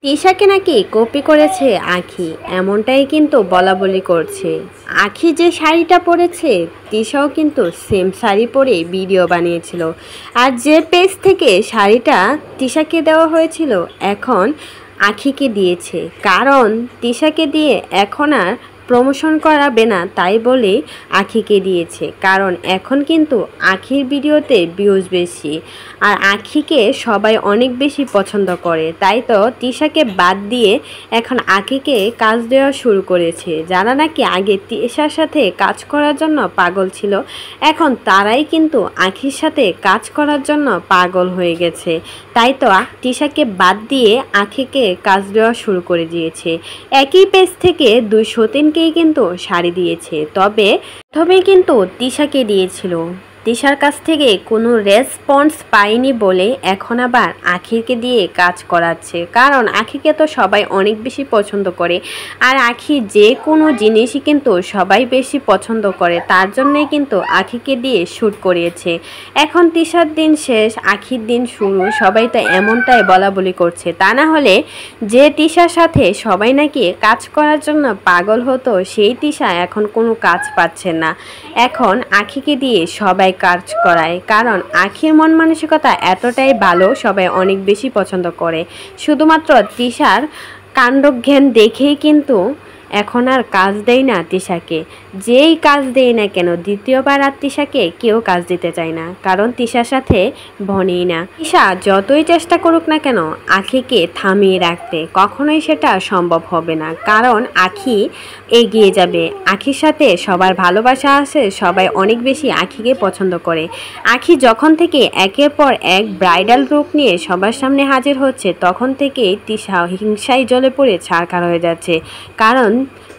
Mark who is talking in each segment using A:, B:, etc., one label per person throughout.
A: তিশাকে নাকি কপি করেছে আঁখি, এমনটাই কিন্তু বলাবলি করছে। আঁখি যে শাড়িটা পরেছে তিশাও কিন্তু সেম শাড়ি পরে ভিডিও বানিয়েছিল। আর যে পেজ থেকে শাড়িটা তিশাকে দেওয়া হয়েছিল এখন আঁখিকে দিয়েছে, কারণ তিশাকে দিয়ে এখন আর প্রমোশন করাবে না, তাই বলে আঁখিকে দিয়েছে। কারণ এখন কিন্তু আঁখির ভিডিওতে ভিউজ বেশি, আর আঁখিকে সবাই অনেক বেশি পছন্দ করে, তাই তো তিশাকে বাদ দিয়ে এখন আঁখিকে কাজ দেওয়া শুরু করেছে। যারা নাকি আগে তিশার সাথে কাজ করার জন্য পাগল ছিল, এখন তারাই কিন্তু আঁখির সাথে কাজ করার জন্য পাগল হয়ে গেছে। তাই তো তিশাকে বাদ দিয়ে আঁখিকে কাজ দেওয়া শুরু করে দিয়েছে। একই পেজ থেকে 203 কিন্তু শাড়ি দিয়েছে, তবে প্রথমে কিন্তু তিশাকে দিয়েছিল। তিশার কাছ থেকে কোনো রেসপন্স পাইনি বলে এখন আবার আঁখিকে দিয়ে কাজ করাচ্ছে, কারণ আঁখিকে তো সবাই অনেক বেশি পছন্দ করে, আর আঁখি যে কোনো জিনিসই কিন্তু সবাই বেশি পছন্দ করে, তার জন্যই কিন্তু আঁখিকে দিয়ে শ্যুট করিয়েছে। এখন তিশার দিন শেষ, আঁখির দিন শুরু, সবাই তো এমনটাই বলা বলি করছে। তা না হলে যে তিশার সাথে সবাই নাকি কাজ করার জন্য পাগল হতো, সেই তিশা এখন কোনো কাজ পাচ্ছে না। এখন আঁখিকে দিয়ে সবাই কাজ করায়, কারণ আঁখির মন মানসিকতা এতটাই ভালো, সবাই অনেক বেশি পছন্দ করে। শুধুমাত্র তিশার কাণ্ডজ্ঞান দেখেই কিন্তু এখন আর কাজ দেয় না তিশাকে। যেই কাজ দেয় না কেন, দ্বিতীয়বার আর তিশাকে কেউ কাজ দিতে চায় না, কারণ তিশার সাথে বনেই না। তিশা যতই চেষ্টা করুক না কেন আঁখিকে থামিয়ে রাখতে, কখনোই সেটা সম্ভব হবে না, কারণ আঁখি এগিয়ে যাবে। আঁখির সাথে সবার ভালোবাসা আছে, সবাই অনেক বেশি আঁখিকে পছন্দ করে। আঁখি যখন থেকে একের পর এক ব্রাইডাল লুক নিয়ে সবার সামনে হাজির হচ্ছে, তখন থেকে তিশা হিংসায় জ্বলে পড়ে ছারখার হয়ে যাচ্ছে, কারণ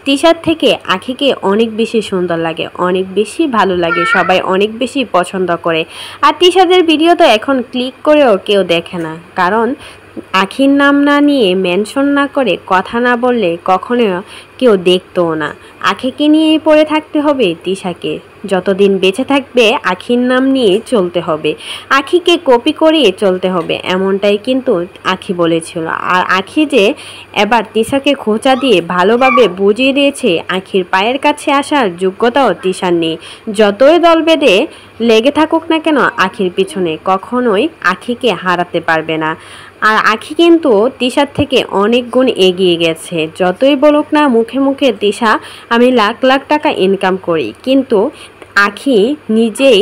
A: তিশার থেকে আঁখিকে অনেক বেশি সুন্দর লাগে, অনেক বেশি ভালো লাগে, সবাই অনেক বেশি পছন্দ করে। আর তিশাদের ভিডিও তো এখন ক্লিক করেও কেউ দেখে না, কারণ আঁখির নাম না নিয়ে মেনশন না করে কথা না বললে কখনো কেউ দেখতও না। আঁখিকে নিয়েই পড়ে থাকতে হবে তিশাকে, যতদিন বেঁচে থাকবে আঁখির নাম নিয়ে চলতে হবে, আঁখিকে কপি করিয়ে চলতে হবে, এমনটাই কিন্তু আঁখি বলেছিল। আর আঁখি যে এবার তিশাকে খোঁচা দিয়ে ভালোভাবে বুঝিয়ে দিয়েছে আঁখির পায়ের কাছে আসার যোগ্যতাও তিশার নেই। যতই দল বেঁধে লেগে থাকুক না কেন আঁখির পিছনে, কখনোই আঁখিকে হারাতে পারবে না। আর আঁখি কিন্তু তিশার থেকে অনেক গুণ এগিয়ে গেছে। যতই বলুক না মুখে মুখে তিশা আমি লাখ লাখ টাকা ইনকাম করি, কিন্তু আঁখি নিজেই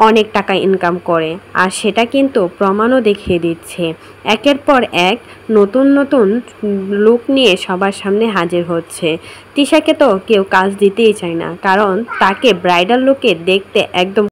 A: অনেক টাকা ইনকাম করে, আর সেটা কিন্তু প্রমাণও দেখিয়ে দিচ্ছে। একের পর এক নতুন নতুন লুক নিয়ে সবার সামনে হাজির হচ্ছে। তিশাকে তো কেউ কাজ দিতেই চায় না, কারণ তাকে ব্রাইডাল লুকে দেখতে একদম